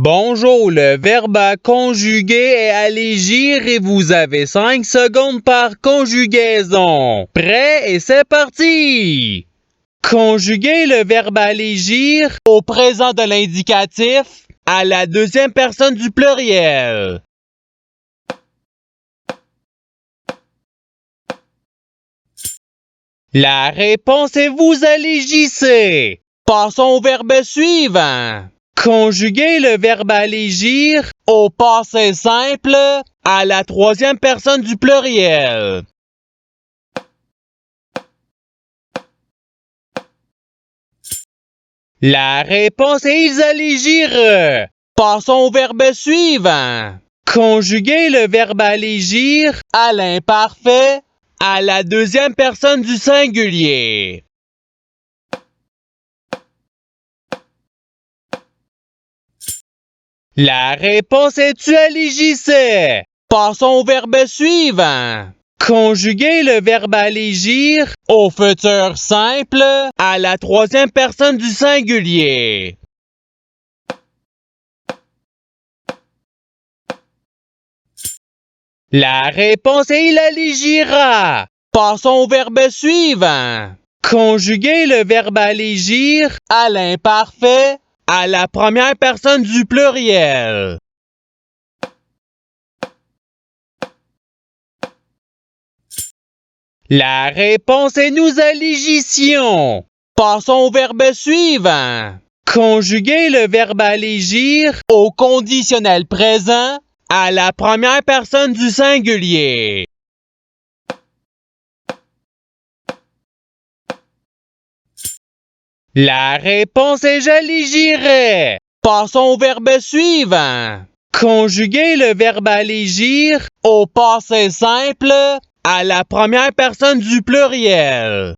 Bonjour, le verbe à conjuguer est allégir et vous avez 5 secondes par conjugaison. Prêt et c'est parti! Conjuguer le verbe allégir au présent de l'indicatif à la deuxième personne du pluriel. La réponse est vous allégissez. Passons au verbe suivant. Conjuguer le verbe allégir au passé simple à la troisième personne du pluriel. La réponse est ils allégirent. Passons au verbe suivant. Conjuguer le verbe allégir à l'imparfait à la deuxième personne du singulier. La réponse est tu allégissais. Passons au verbe suivant. Conjuguer le verbe allégir au futur simple à la troisième personne du singulier. La réponse est il allégira. Passons au verbe suivant. Conjuguer le verbe allégir à l'imparfait à la première personne du pluriel. La réponse est nous allégissions. Passons au verbe suivant. Conjuguer le verbe allégir au conditionnel présent à la première personne du singulier. La réponse est j'allégirai. Passons au verbe suivant. Conjuguer le verbe allégir au passé simple à la première personne du pluriel.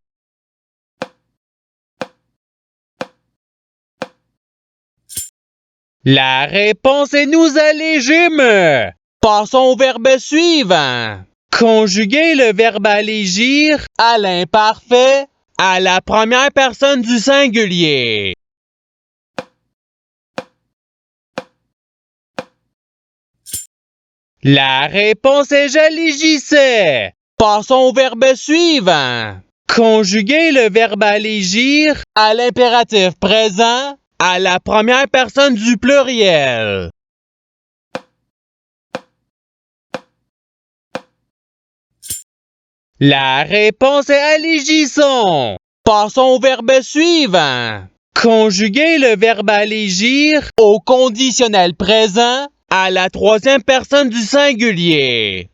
La réponse est nous allégîmes. Passons au verbe suivant. Conjuguer le verbe allégir à l'imparfait à la première personne du singulier. La réponse est j'allégissais. Passons au verbe suivant. Conjuguer le verbe allégir à l'impératif présent à la première personne du pluriel. La réponse est allégissons. Passons au verbe suivant. Conjuguer le verbe allégir au conditionnel présent à la troisième personne du singulier.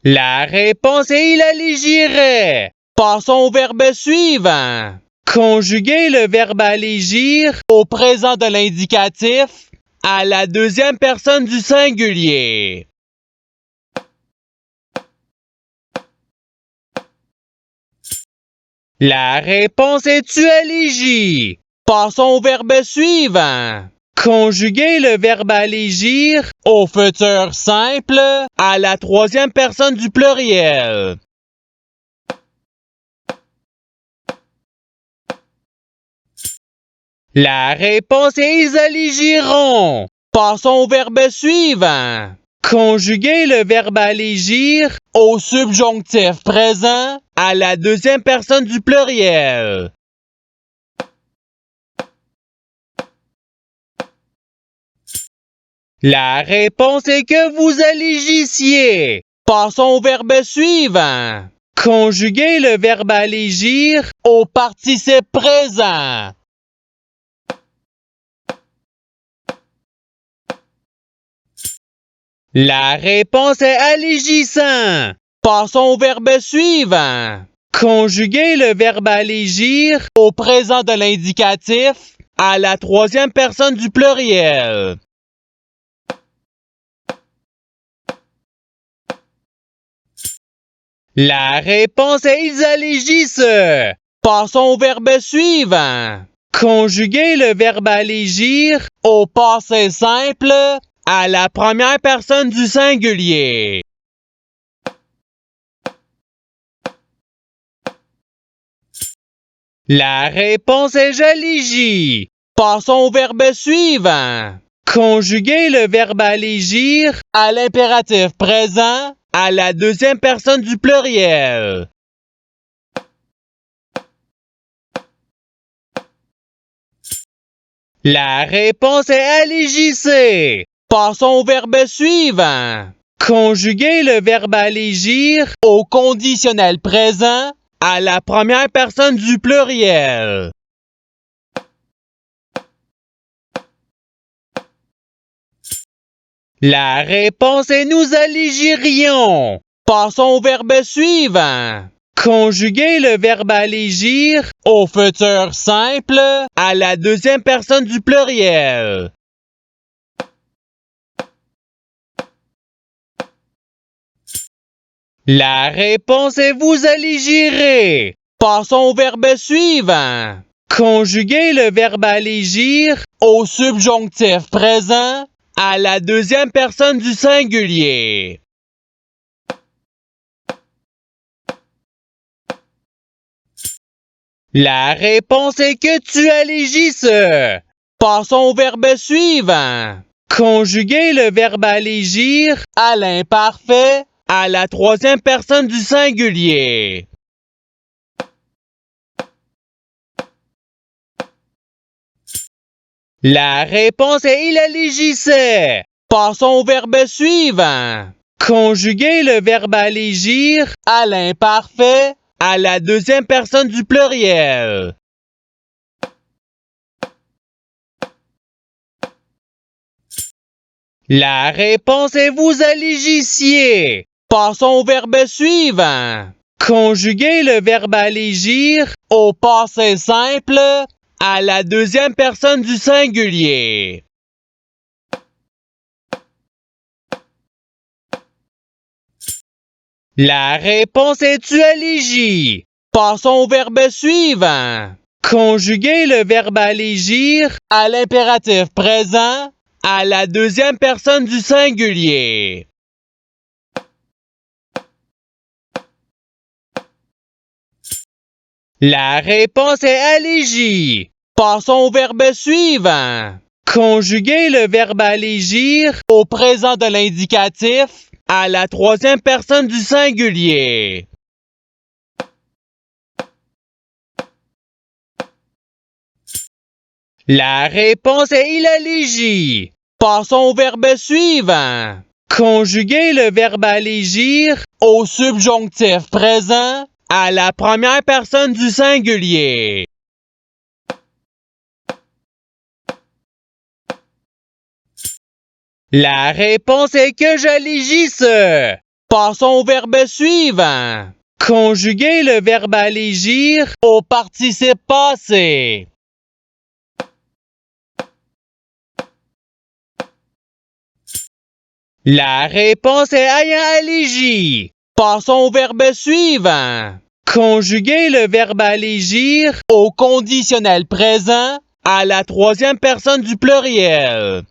La réponse est il allégirait. Passons au verbe suivant. Conjuguer le verbe allégir au présent de l'indicatif à la deuxième personne du singulier. La réponse est tu allégis. Passons au verbe suivant. Conjuguer le verbe allégir au futur simple à la troisième personne du pluriel. La réponse est ils allégiront. Passons au verbe suivant. Conjuguer le verbe allégir au subjonctif présent à la deuxième personne du pluriel. La réponse est que vous allégissiez. Passons au verbe suivant. Conjuguer le verbe allégir au participe présent. La réponse est allégissant. Passons au verbe suivant. Conjuguer le verbe allégir au présent de l'indicatif à la troisième personne du pluriel. La réponse est ils allégissent. Passons au verbe suivant. Conjuguer le verbe allégir au passé simple à la première personne du singulier. La réponse est j'allégis. Passons au verbe suivant. Conjuguer le verbe allégir à l'impératif présent à la deuxième personne du pluriel. La réponse est allégissez. Passons au verbe suivant. Conjuguer le verbe allégir au conditionnel présent à la première personne du pluriel. La réponse est nous allégirions. Passons au verbe suivant. Conjuguer le verbe allégir au futur simple à la deuxième personne du pluriel. La réponse est vous allégirez. Passons au verbe suivant. Conjuguer le verbe allégir au subjonctif présent à la deuxième personne du singulier. La réponse est que tu allégisses. Passons au verbe suivant. Conjuguer le verbe allégir à l'imparfait à la troisième personne du singulier. La réponse est il allégissait. Passons au verbe suivant. Conjuguer le verbe allégir à l'imparfait à la deuxième personne du pluriel. La réponse est vous allégissiez. Passons au verbe suivant. Conjuguer le verbe allégir au passé simple à la deuxième personne du singulier. La réponse est tu allégis. Passons au verbe suivant. Conjuguer le verbe allégir à l'impératif présent à la deuxième personne du singulier. La réponse est allégis. Passons au verbe suivant. Conjuguer le verbe allégir au présent de l'indicatif à la troisième personne du singulier. La réponse est il allégit. Passons au verbe suivant. Conjuguer le verbe allégir au subjonctif présent à la première personne du singulier. La réponse est que j'allégisse. Passons au verbe suivant. Conjuguer le verbe allégir au participe passé. La réponse est ayant allégi. Passons au verbe suivant. Conjuguer le verbe allégir au conditionnel présent à la troisième personne du pluriel.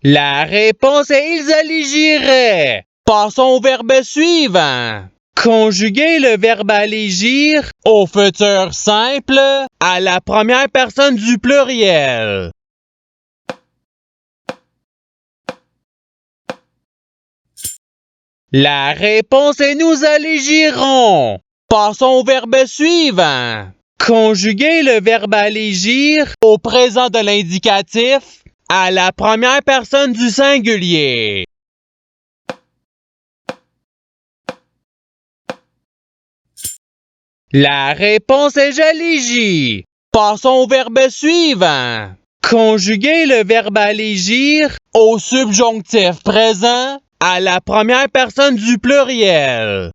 La réponse est ils allégiraient. Passons au verbe suivant. Conjuguer le verbe allégir au futur simple à la première personne du pluriel. La réponse est nous allégirons. Passons au verbe suivant. Conjuguer le verbe allégir au présent de l'indicatif à la première personne du singulier. La réponse est j'allégis. Passons au verbe suivant. Conjuguer le verbe allégir au subjonctif présent à la première personne du pluriel.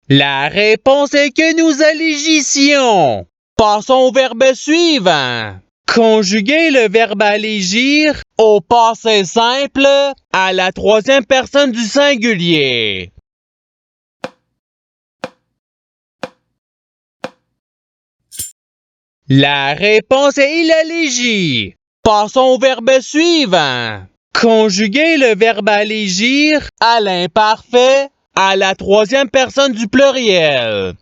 La réponse est que nous allégissions. Passons au verbe suivant. Conjuguer le verbe allégir au passé simple à la troisième personne du singulier. La réponse est il allégit. Passons au verbe suivant. Conjuguer le verbe allégir à l'imparfait à la troisième personne du pluriel.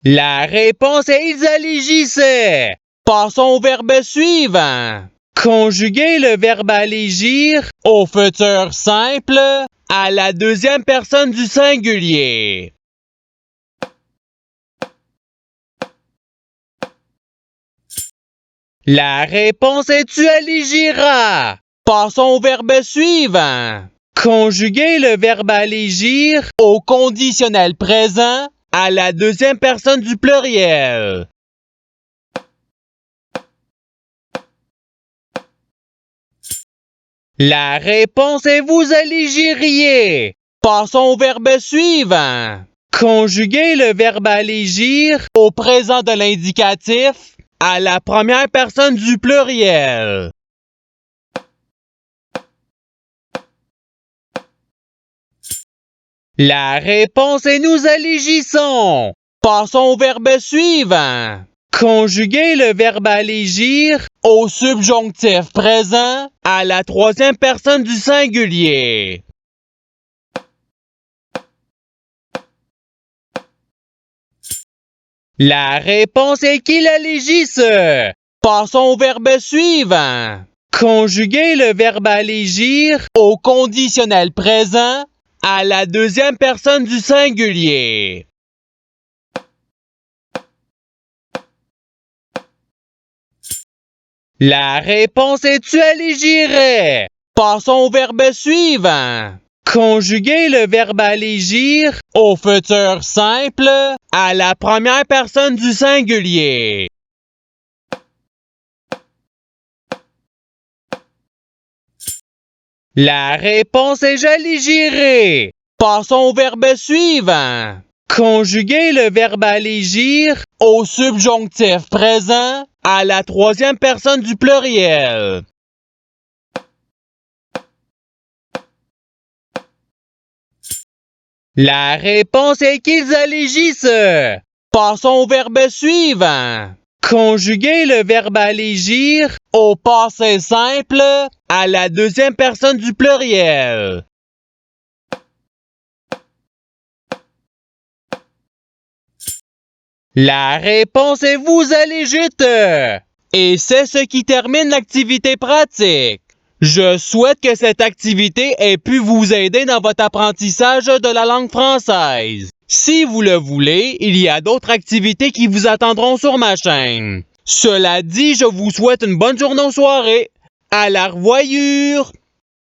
La réponse est ils allégissaient. Passons au verbe suivant. Conjuguer le verbe allégir au futur simple à la deuxième personne du singulier. La réponse est tu allégiras. Passons au verbe suivant. Conjuguer le verbe allégir au conditionnel présent à la deuxième personne du pluriel. La réponse est vous allégiriez. Passons au verbe suivant. Conjuguer le verbe allégir au présent de l'indicatif à la première personne du pluriel. La réponse est nous allégissons. Passons au verbe suivant. Conjuguer le verbe allégir au subjonctif présent à la troisième personne du singulier. La réponse est qu'il allégisse. Passons au verbe suivant. Conjuguer le verbe allégir au conditionnel présent à la deuxième personne du singulier. La réponse est tu allégirais. Passons au verbe suivant. Conjuguer le verbe allégir au futur simple à la première personne du singulier. La réponse est j'allégirai. Passons au verbe suivant. Conjuguer le verbe allégir au subjonctif présent à la troisième personne du pluriel. La réponse est qu'ils allégissent. Passons au verbe suivant. Conjuguer le verbe allégir au passé simple à la deuxième personne du pluriel. La réponse est vous allégite. Et c'est ce qui termine l'activité pratique. Je souhaite que cette activité ait pu vous aider dans votre apprentissage de la langue française. Si vous le voulez, il y a d'autres activités qui vous attendront sur ma chaîne. Cela dit, je vous souhaite une bonne journée ou soirée. À la revoyure!